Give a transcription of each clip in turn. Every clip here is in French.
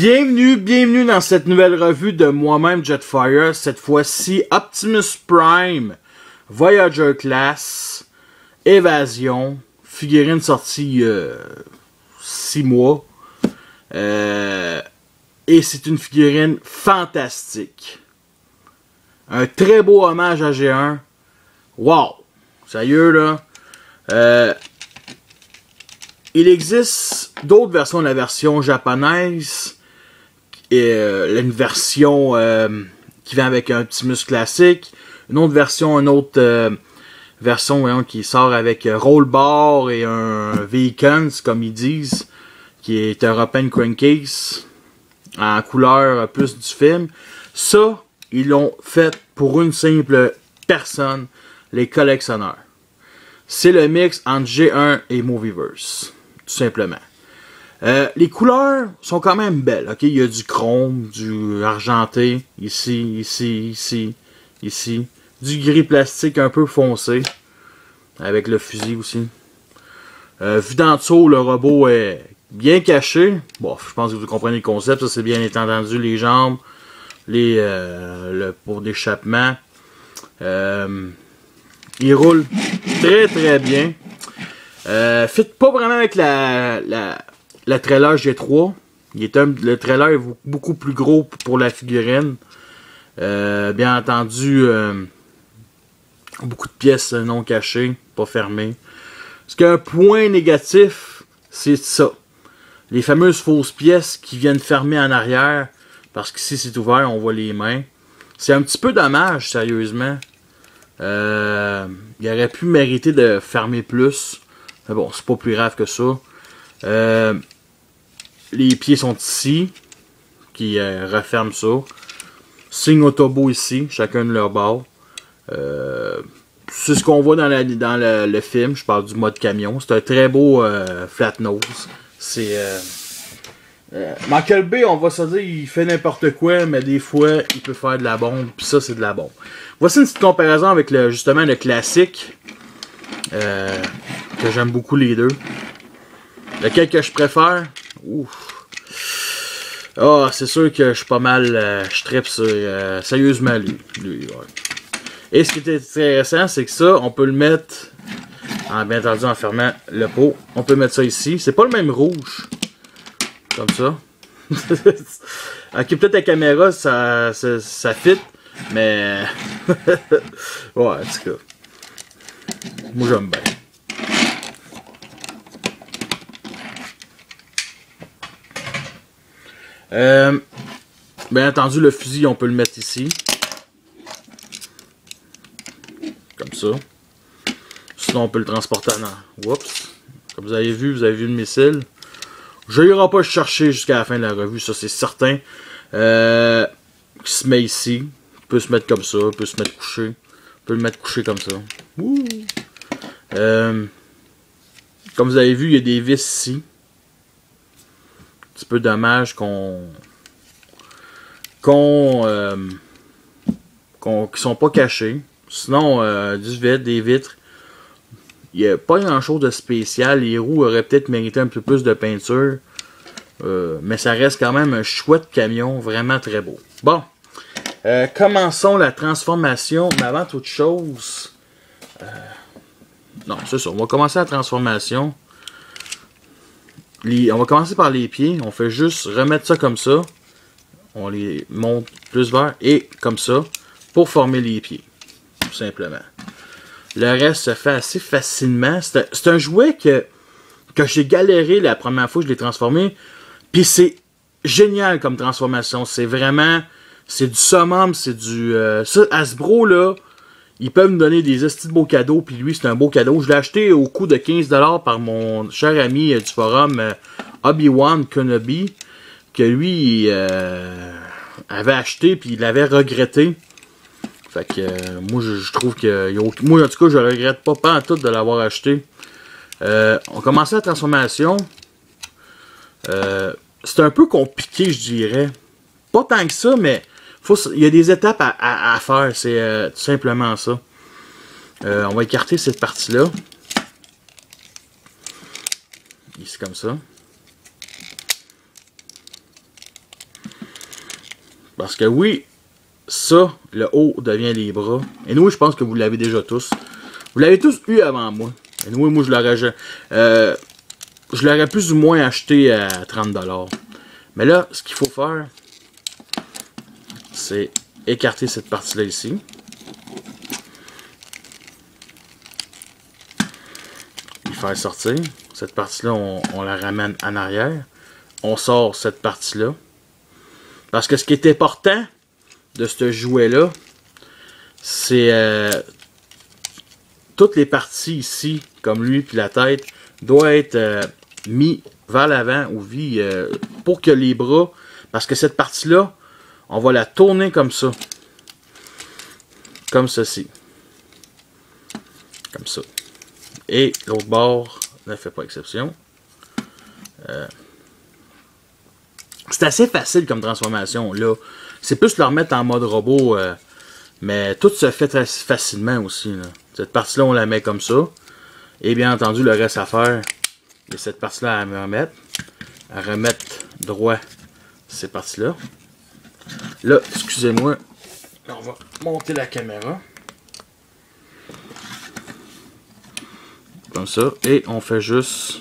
Bienvenue dans cette nouvelle revue de moi-même Jetfire. Cette fois-ci, Optimus Prime, Voyager Class, Évasion, figurine sortie il y a 6 mois. Et c'est une figurine fantastique. Un très beau hommage à G1. Wow! Sérieux là? Il existe d'autres versions de la version japonaise. Et une version qui vient avec un Optimus classique. Une autre version, voyons, qui sort avec roll bar et un Vehicans, comme ils disent, qui est un European Crankcase en couleur plus du film. Ça, ils l'ont fait pour une simple personne, les collectionneurs. C'est le mix entre G1 et Movieverse, tout simplement. Les couleurs sont quand même belles, ok? Il y a du chrome, du argenté, ici. Du gris plastique un peu foncé, avec le fusil aussi. Vu d'en dessous, le robot est bien caché. Bon, je pense que vous comprenez le concept, ça c'est bien entendu, les jambes, le pot d'échappement. Il roule très bien. Fit pas vraiment avec la trailer G3. Le trailer est beaucoup plus gros pour la figurine. Bien entendu, beaucoup de pièces non cachées, pas fermées. Ce qui est un point négatif, c'est ça. Les fameuses fausses pièces qui viennent fermer en arrière. Parce qu'ici c'est ouvert, on voit les mains. C'est un petit peu dommage, sérieusement. Il aurait pu mériter de fermer plus. Mais bon, c'est pas plus grave que ça. Les pieds sont ici, qui referment ça. Signe Autobo ici, chacun de leur bord. C'est ce qu'on voit dans le film. Je parle du mode camion. C'est un très beau flat nose. C'est Michael Bay, on va se dire, il fait n'importe quoi, mais des fois, il peut faire de la bombe. Puis ça, c'est de la bombe. Voici une petite comparaison avec justement le classique. Que j'aime beaucoup les deux. Lequel que je préfère? Ouf. Ah, c'est sûr que je suis pas mal. Je trippe sur sérieusement lui ouais. Et ce qui est intéressant, c'est que ça, on peut le mettre. Bien entendu, en fermant le pot. On peut mettre ça ici. C'est pas le même rouge. Comme ça. Ok, peut-être la caméra, ça fit. Mais. Ouais, en tout cas. Moi, j'aime bien. Bien entendu, le fusil, on peut le mettre ici. Comme ça. Sinon, on peut le transporter en... Oups. Comme vous avez vu le missile. Je n'irai pas le chercher jusqu'à la fin de la revue, ça c'est certain. Il se met ici. Il peut se mettre comme ça. Il peut se mettre couché. On peut le mettre couché comme ça. Ouh. Comme vous avez vu, il y a des vis ici. Un petit peu dommage qui sont pas cachés. Sinon, du vide, des vitres. Il n'y a pas grand chose de spécial. Les roues auraient peut-être mérité un peu plus de peinture. Mais ça reste quand même un chouette camion. Vraiment très beau. Bon. Commençons la transformation. Mais avant toute chose... non, c'est ça. On va commencer la transformation. On va commencer par les pieds. On fait juste remettre ça comme ça. On les monte plus vers et comme ça. Pour former les pieds. Tout simplement. Le reste se fait assez facilement. C'est un jouet que j'ai galéré la première fois que je l'ai transformé. Puis c'est génial comme transformation. C'est vraiment... C'est du summum. C'est du... ça, Hasbro, là, ils peuvent me donner des estis de beaux cadeaux. Puis lui, c'est un beau cadeau. Je l'ai acheté au coût de 15$ par mon cher ami du forum Obi-Wan Kenobi. Que lui, avait acheté. Puis il l'avait regretté. Fait que moi je trouve que moi en tout cas je regrette pas en tout de l'avoir acheté. On commençait la transformation. C'est un peu compliqué, je dirais. Pas tant que ça, mais il y a des étapes à faire. C'est tout simplement ça. On va écarter cette partie-là. Ici comme ça. Parce que oui, ça, le haut devient les bras. Et nous, je pense que vous l'avez déjà tous. Vous l'avez tous eu avant moi. Et nous, moi, je l'aurais plus ou moins acheté à 30$. Mais là, ce qu'il faut faire, c'est écarter cette partie-là ici. Et faire sortir. Cette partie-là, on la ramène en arrière. On sort cette partie-là. Parce que ce qui est important de ce jouet-là, c'est toutes les parties ici, comme lui puis la tête, doivent être mis vers l'avant ou pour que les bras, parce que cette partie-là, on va la tourner comme ça. Comme ceci. Comme ça. Et l'autre bord ne fait pas exception. C'est assez facile comme transformation là. C'est plus le remettre en mode robot, mais tout se fait très facilement aussi. Là. Cette partie-là, on la met comme ça. Et bien entendu, le reste à faire, c'est cette partie-là à remettre droit ces parties-là. Là, excusez-moi, on va monter la caméra. Comme ça. Et on fait juste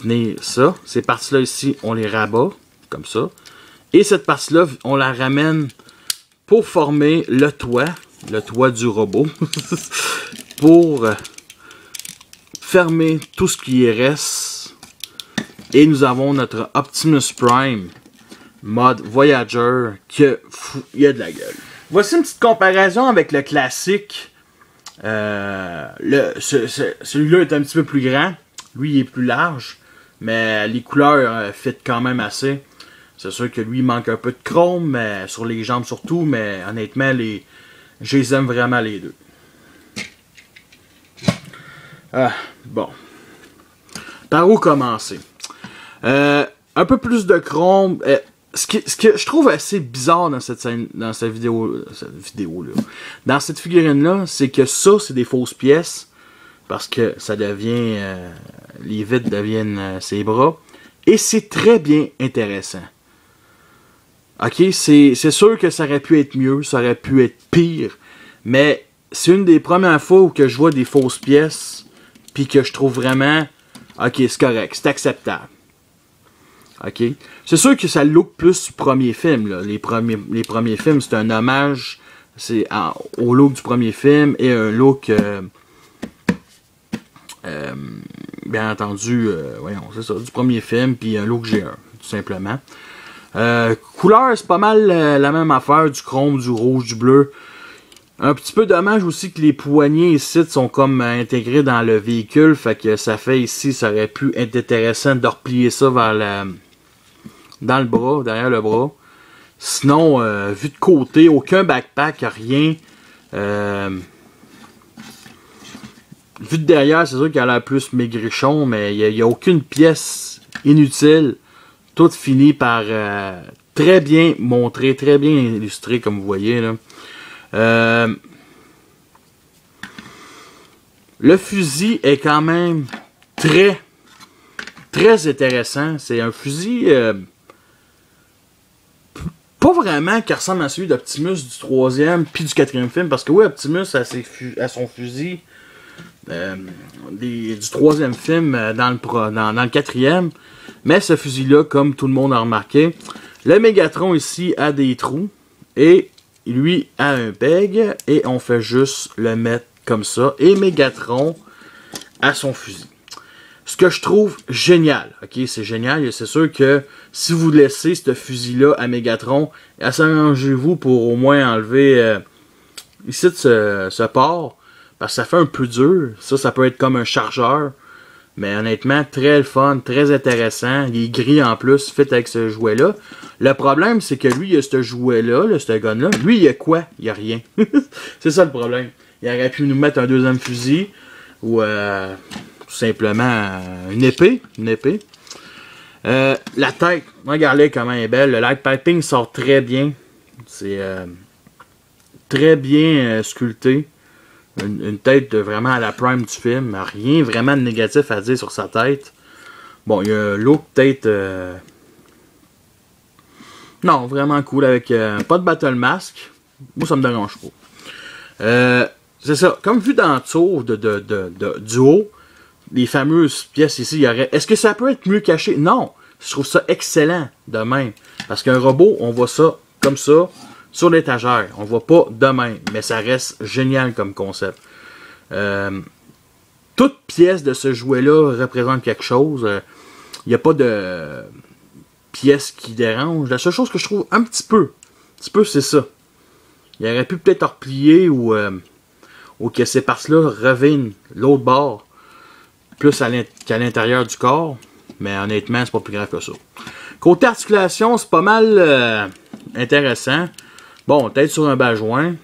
venir ça. Ces parties-là ici, on les rabat. Comme ça. Et cette partie-là, on la ramène pour former le toit du robot. Pour fermer tout ce qui reste. Et nous avons notre Optimus Prime mode Voyager il y a de la gueule. Voici une petite comparaison avec le classique. Celui-là est un petit peu plus grand. Lui, il est plus large. Mais les couleurs fit quand même assez. C'est sûr que lui, il manque un peu de chrome, mais sur les jambes surtout. Mais honnêtement, je les aime vraiment les deux. Bon. Par où commencer? Un peu plus de chrome. Ce que je trouve assez bizarre dans cette figurine-là, c'est que ça, c'est des fausses pièces. Parce que ça devient... les vitres deviennent ses bras. Et c'est très bien intéressant. Ok, c'est sûr que ça aurait pu être mieux, ça aurait pu être pire. Mais c'est une des premières fois où que je vois des fausses pièces. Puis que je trouve vraiment... Ok, c'est correct, c'est acceptable. Ok. C'est sûr que ça look plus premier film. Là. Les premiers films, c'est un hommage au look du premier film et un look... bien entendu, voyons, c'est ça, du premier film, puis un look G1, tout simplement. Couleur, c'est pas mal la même affaire, du chrome, du rouge, du bleu. Un petit peu dommage aussi que les poignées ici sont comme intégrées dans le véhicule, fait que ça fait ici, ça aurait pu être intéressant de replier ça vers dans le bras, derrière le bras. Sinon, vu de côté, aucun backpack, rien. Vu de derrière, c'est sûr qu'elle a l'air plus maigrichon, mais il n'y a aucune pièce inutile. Tout fini par très bien montré, très bien illustré, comme vous voyez. Là. Le fusil est quand même très intéressant. C'est un fusil pas vraiment qui ressemble à celui d'Optimus du 3e puis du 4e film. Parce que oui, Optimus a son fusil du 3e film dans le 4e. Mais ce fusil-là, comme tout le monde a remarqué, le Megatron ici a des trous. Et lui a un peg. Et on fait juste le mettre comme ça. Et Megatron a son fusil. Ce que je trouve génial. Ok, c'est génial. C'est sûr que si vous laissez ce fusil-là à Megatron, arrangez-vous pour au moins enlever ici ce port. Parce que ça fait un peu dur. Ça peut être comme un chargeur. Mais honnêtement, très fun, très intéressant. Il est gris en plus, fait avec ce jouet-là. Le problème, c'est que lui, il a ce jouet-là, ce gun-là. Lui, il y a quoi? Il y a rien. C'est ça le problème. Il aurait pu nous mettre un deuxième fusil. Ou tout simplement une épée. La tête, regardez comment elle est belle. Le light piping sort très bien. C'est très bien sculpté. Une tête vraiment à la prime du film. Rien vraiment de négatif à dire sur sa tête. Bon, il y a un look peut-être... Non, vraiment cool avec pas de battle mask. Moi, ça me dérange pas. C'est ça. Comme vu dans le tour du haut, les fameuses pièces ici, il y aurait... Est-ce que ça peut être mieux caché? Non. Je trouve ça excellent de même. Parce qu'un robot, on voit ça comme ça sur l'étagère. On voit pas de même. Mais ça reste génial comme concept. Toute pièce de ce jouet-là représente quelque chose. Il n'y a pas de pièce qui dérange. La seule chose que je trouve un petit peu, c'est ça. Il aurait pu peut-être replier ou que ces parties-là reviennent l'autre bord, plus qu'à l'intérieur du corps. Mais honnêtement, c'est pas plus grave que ça. Côté articulation, c'est pas mal intéressant. Bon, tête sur un bas joint.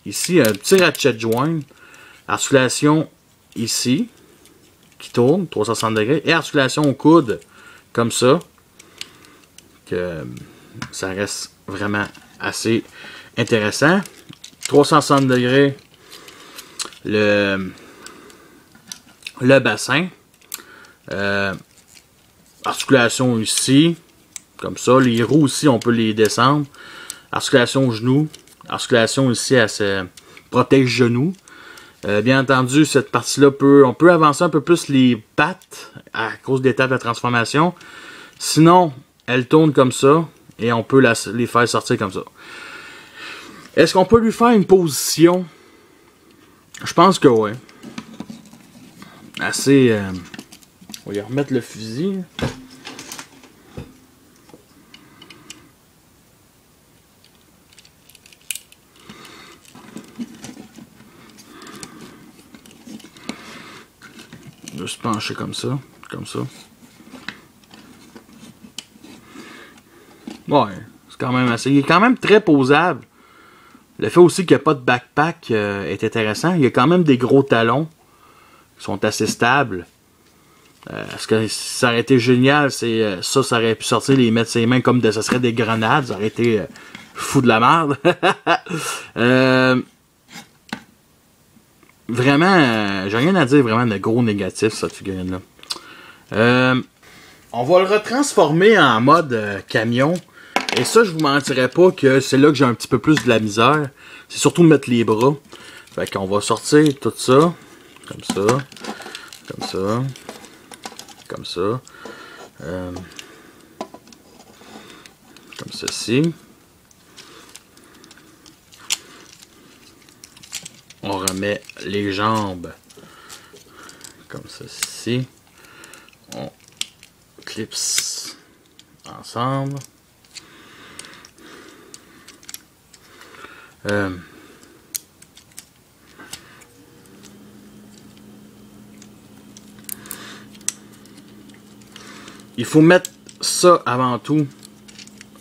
Ici, un petit ratchet joint. Articulation ici, qui tourne, 360 degrés. Et articulation au coude, comme ça. Que ça reste vraiment assez intéressant. 360 degrés, le bassin. Articulation ici, comme ça. Les roues aussi, on peut les descendre. Articulation au genou. Articulation ici, elle se protège genou. Bien entendu, cette partie-là, on peut avancer un peu plus les pattes à cause des étapes de transformation. Sinon, elle tourne comme ça et on peut les faire sortir comme ça. Est-ce qu'on peut lui faire une position? Je pense que oui. Assez... on va y remettre le fusil. Je vais se pencher comme ça. Comme ça. Ouais, c'est quand même assez... Il est quand même très posable. Le fait aussi qu'il n'y a pas de backpack est intéressant. Il y a quand même des gros talons qui sont assez stables. Ce que ça aurait été génial, c'est ça aurait pu sortir, les mettre ses mains comme ça serait des grenades. Ça aurait été fou de la merde. Vraiment, j'ai rien à dire vraiment de gros négatif, cette figurine-là. On va le retransformer en mode camion. Et ça, je vous mentirais pas que c'est là que j'ai un petit peu plus de la misère. C'est surtout mettre les bras. Fait qu'on va sortir tout ça. Comme ça. Comme ça. Comme ça. Comme ceci. On remet les jambes. Comme ceci. On clipse ensemble. Il faut mettre ça avant tout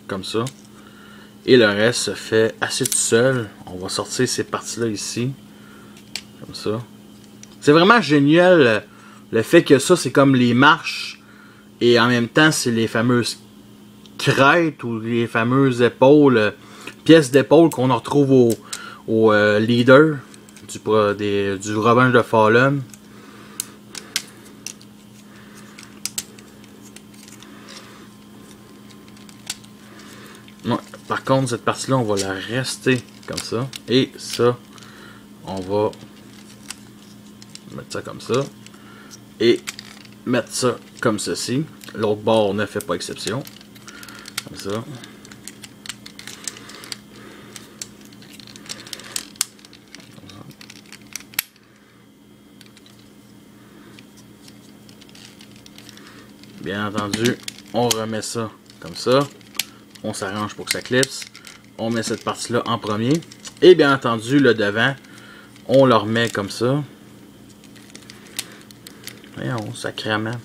comme ça et le reste se fait assez tout seul. On va sortir ces parties là ici comme ça. C'est vraiment génial le fait que ça c'est comme les marches et en même temps c'est les fameuses crêtes ou les fameuses épaules, pièces d'épaule qu'on retrouve au leader du Revenge de Fallen. Ouais, par contre, cette partie-là, on va la rester comme ça. Et ça, on va mettre ça comme ça. Et mettre ça comme ceci. L'autre bord ne fait pas exception. Comme ça. Bien entendu, on remet ça comme ça. On s'arrange pour que ça clipse. On met cette partie-là en premier. Et bien entendu, le devant, on le remet comme ça. Voyons, sacrément.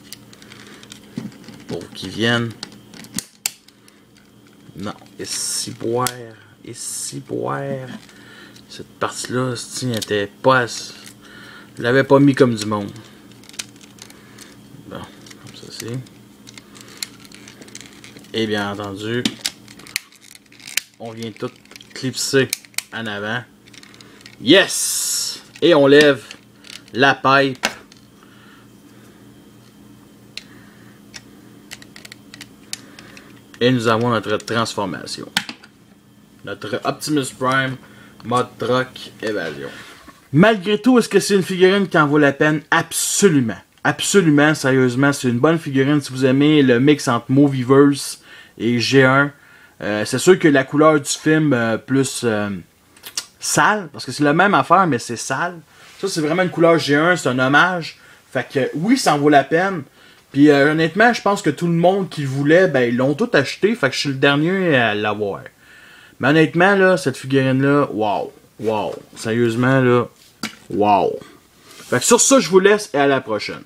Pour qu'ils viennent. Non, et si boire. Cette partie-là, elle était pas... Je l'avais pas mis comme du monde. Bon, comme ceci. Et bien entendu, on vient tout clipser en avant. Yes! Et on lève la pipe. Et nous avons notre transformation. Notre Optimus Prime, mode truck, évasion. Malgré tout, est-ce que c'est une figurine qui en vaut la peine? Absolument. Absolument, sérieusement, c'est une bonne figurine si vous aimez le mix entre Movieverse et G1. C'est sûr que la couleur du film plus sale, parce que c'est la même affaire, mais c'est sale. Ça, c'est vraiment une couleur G1, c'est un hommage. Fait que oui, ça en vaut la peine. Puis honnêtement, je pense que tout le monde qui le voulait, ben ils l'ont tout acheté. Fait que je suis le dernier à l'avoir. Mais honnêtement, là, cette figurine-là, wow. Wow. Sérieusement, là, wow. Fait que sur ça, je vous laisse et à la prochaine.